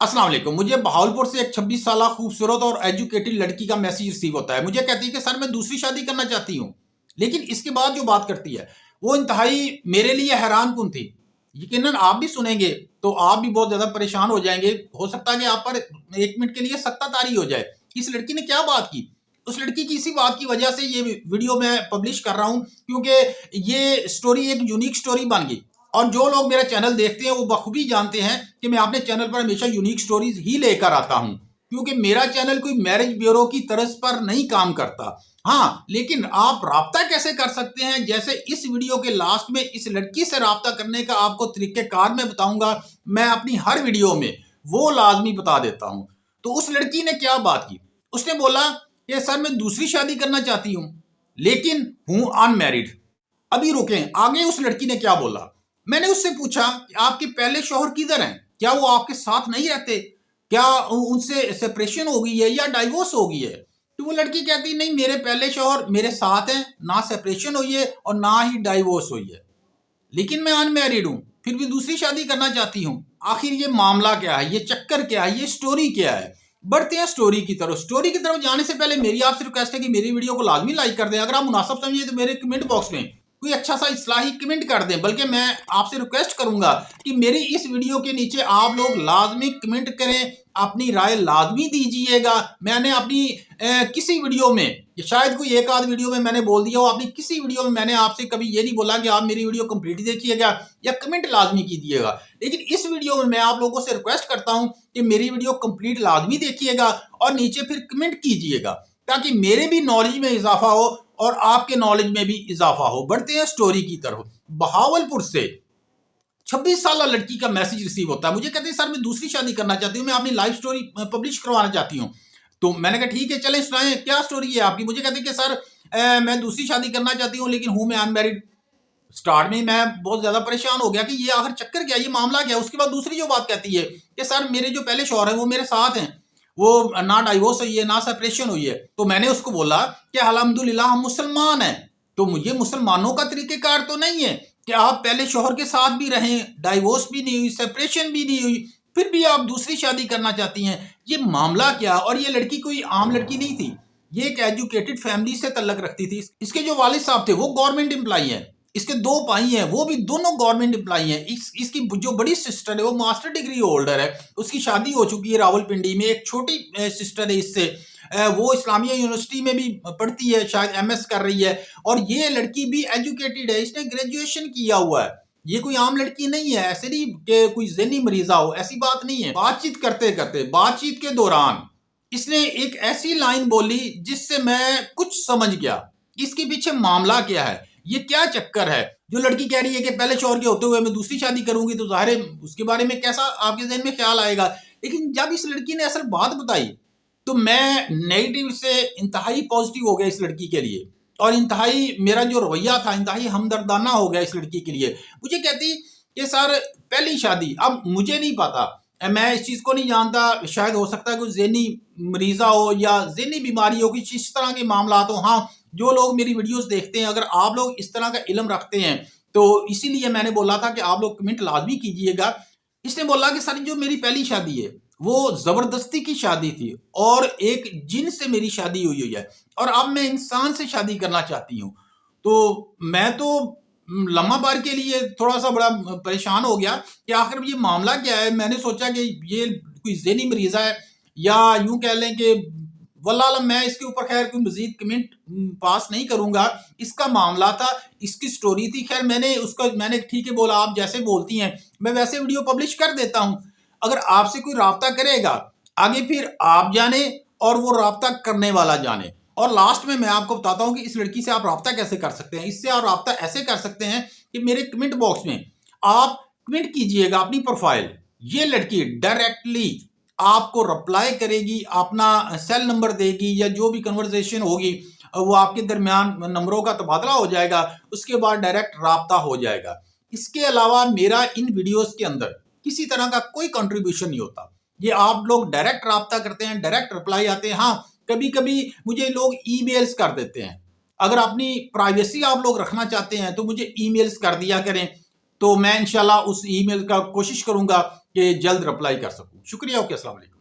अस्सलाम वालेकुम। मुझे बहावलपुर से एक 26 साल खूबसूरत और एजुकेटेड लड़की का मैसेज रिसीव होता है। मुझे कहती है कि सर मैं दूसरी शादी करना चाहती हूँ, लेकिन इसके बाद जो बात करती है वो इंतहाई मेरे लिए हैरान कुन थी। यकीनन आप भी सुनेंगे तो आप भी बहुत ज्यादा परेशान हो जाएंगे। हो सकता है कि आप पर एक मिनट के लिए सख्ता तारी हो जाए। इस लड़की ने क्या बात की, उस लड़की की इसी बात की वजह से ये वीडियो मैं पब्लिश कर रहा हूँ, क्योंकि ये स्टोरी एक यूनिक स्टोरी बन गई। और जो लोग मेरा चैनल देखते हैं वो बखूबी जानते हैं कि मैं अपने चैनल पर हमेशा यूनिक स्टोरीज ही लेकर आता हूं, क्योंकि मेरा चैनल कोई मैरिज ब्यूरो की तर्ज पर नहीं काम करता। हाँ, लेकिन आप राब्ता कैसे कर सकते हैं, जैसे इस वीडियो के लास्ट में इस लड़की से राब्ता करने का आपको तरीक़ेकार मैं बताऊंगा। मैं अपनी हर वीडियो में वो लाजमी बता देता हूं। तो उस लड़की ने क्या बात की, उसने बोला कि सर मैं दूसरी शादी करना चाहती हूं लेकिन हूं अनमैरिड। अभी रुकें, आगे उस लड़की ने क्या बोला। मैंने उससे पूछा कि आपके पहले शौहर किधर हैं, क्या वो आपके साथ नहीं रहते, क्या उनसे सेपरेशन हो गई है या डाइवोर्स हो गई है। तो वो लड़की कहती नहीं, मेरे पहले शौहर मेरे साथ हैं, ना सेपरेशन हुई है और ना ही डाइवोर्स हुई है, लेकिन मैं अनमैरिड हूं, फिर भी दूसरी शादी करना चाहती हूं। आखिर ये मामला क्या है, ये चक्कर क्या है, ये स्टोरी क्या है। बढ़ते हैं स्टोरी की तरफ। स्टोरी की तरफ जाने से पहले मेरी आपसे रिक्वेस्ट है कि मेरी वीडियो को लाजमी लाइक कर दें। अगर आप मुनासिब समझिए तो मेरे कमेंट बॉक्स में कोई अच्छा सा इस्लाही कमेंट कर दें। बल्कि मैं आपसे रिक्वेस्ट करूंगा कि मेरी इस वीडियो के नीचे आप लोग लाजमी कमेंट करें, अपनी राय लाजमी दीजिएगा। मैंने अपनी किसी वीडियो में, शायद कोई एक आध वीडियो में मैंने बोल दिया हो, अपनी किसी वीडियो में मैंने आपसे कभी ये नहीं बोला कि आप मेरी वीडियो कंप्लीट देखिएगा या कमेंट लाजमी कीजिएगा। लेकिन इस वीडियो में मैं आप लोगों से रिक्वेस्ट करता हूं कि मेरी वीडियो कंप्लीट लाजमी देखिएगा और नीचे फिर कमेंट कीजिएगा, ताकि मेरे भी नॉलेज में इजाफा हो और आपके नॉलेज में भी इजाफा हो। बढ़ते हैं स्टोरी की तरफ। बहावलपुर से 26 साल लड़की का मैसेज रिसीव होता है। मुझे कहते हैं सर मैं दूसरी शादी करना चाहती हूँ, मैं अपनी लाइफ स्टोरी पब्लिश करवाना चाहती हूँ। तो मैंने कहा ठीक है, चलें सुनाएं, क्या स्टोरी है आपकी। मुझे कहते हैं कि सर मैं दूसरी शादी करना चाहती हूँ लेकिन हूँ मैं अनमैरिड। स्टार्ट में मैं बहुत ज्यादा परेशान हो गया कि ये आखिर चक्कर क्या, ये मामला क्या है। उसके बाद दूसरी जो बात कहती है कि सर मेरे जो पहले शौहर हैं वो मेरे साथ हैं, वो ना डाइवोर्स हुई है ना सेपरेशन हुई है। तो मैंने उसको बोला कि अल्हम्दुलिल्लाह हम मुसलमान हैं, तो मुझे मुसलमानों का तरीक़ेकार तो नहीं है कि आप पहले शौहर के साथ भी रहें, डाइवोर्स भी नहीं हुई, सेपरेशन भी नहीं हुई, फिर भी आप दूसरी शादी करना चाहती हैं। ये मामला क्या। और ये लड़की कोई आम लड़की नहीं थी, ये एक एजुकेटेड फैमिली से तल्लक रखती थी। इसके जो वालिद साहब थे वो गवर्नमेंट एम्प्लॉई हैं, इसके दो भाई हैं वो भी दोनों गवर्नमेंट एम्प्लॉई हैं। इसकी जो बड़ी सिस्टर है वो मास्टर डिग्री होल्डर है, उसकी शादी हो चुकी है रावलपिंडी में। एक छोटी सिस्टर है इससे, वो इस्लामिया यूनिवर्सिटी में भी पढ़ती है, शायद एमएस कर रही है। और ये लड़की भी एजुकेटेड है, इसने ग्रेजुएशन किया हुआ है। ये कोई आम लड़की नहीं है, ऐसे नहीं कि कोई ज़हनी मरीजा हो, ऐसी बात नहीं है। बातचीत करते करते, बातचीत के दौरान इसने एक ऐसी लाइन बोली जिससे मैं कुछ समझ गया इसके पीछे मामला क्या है, ये क्या चक्कर है। जो लड़की कह रही है कि पहले शौहर के होते हुए मैं दूसरी शादी करूंगी, तो जाहिर है उसके बारे में कैसा आपके ज़हन में ख्याल आएगा। लेकिन जब इस लड़की ने असल बात बताई तो मैं नेगेटिव से इंतहाई पॉजिटिव हो गया इस लड़की के लिए, और इंतहाई मेरा जो रवैया था इंतहाई हमदर्दाना हो गया इस लड़की के लिए। मुझे कहती कि सर पहली शादी, अब मुझे नहीं पता, मैं इस चीज़ को नहीं जानता, शायद हो सकता है कोई ज़हनी मरीज़ा हो या ज़हनी बीमारी हो, कुछ इस तरह के मामला हो। हाँ, जो लोग मेरी वीडियोस देखते हैं, अगर आप लोग इस तरह का इल्म रखते हैं तो इसीलिए मैंने बोला था कि आप लोग कमेंट लाजमी कीजिएगा। इसने बोला कि सर जो मेरी पहली शादी है वो जबरदस्ती की शादी थी और एक जिन से मेरी शादी हुई है, और अब मैं इंसान से शादी करना चाहती हूँ। तो मैं तो लम्हा बार के लिए थोड़ा सा बड़ा परेशान हो गया कि आखिर ये मामला क्या है। मैंने सोचा कि ये कोई ज़हनी मरीज़ा है, या यूं कह लें कि वल्लाह आलम, मैं इसके ऊपर खैर कोई मजीद कमेंट पास नहीं करूंगा। इसका मामला था, इसकी स्टोरी थी। खैर मैंने ठीक है बोला, आप जैसे बोलती हैं मैं वैसे वीडियो पब्लिश कर देता हूं। अगर आपसे कोई राब्ता करेगा आगे फिर आप जाने और वो राब्ता करने वाला जाने। और लास्ट में मैं आपको बताता हूं कि इस लड़की से आप राब्ता कैसे कर सकते हैं। इससे आप राब्ता ऐसे कर सकते हैं कि मेरे कमेंट बॉक्स में आप कमेंट कीजिएगा अपनी प्रोफाइल, ये लड़की डायरेक्टली आपको रिप्लाई करेगी, अपना सेल नंबर देगी, या जो भी कन्वर्सेशन होगी वो आपके दरमियान नंबरों का तबादला हो जाएगा, उसके बाद डायरेक्ट राब्ता हो जाएगा। इसके अलावा मेरा इन वीडियोस के अंदर किसी तरह का कोई कंट्रीब्यूशन नहीं होता। ये आप लोग डायरेक्ट राब्ता करते हैं, डायरेक्ट रिप्लाई आते हैं। हाँ, कभी कभी मुझे लोग ईमेल्स कर देते हैं। अगर अपनी प्राइवेसी आप लोग रखना चाहते हैं तो मुझे ईमेल्स कर दिया करें, تو میں انشاءاللہ اس ای میل کا کوشش کروں گا کہ جلد رپلائی کر سکوں. شکریہ. اوکے، السلام علیکم.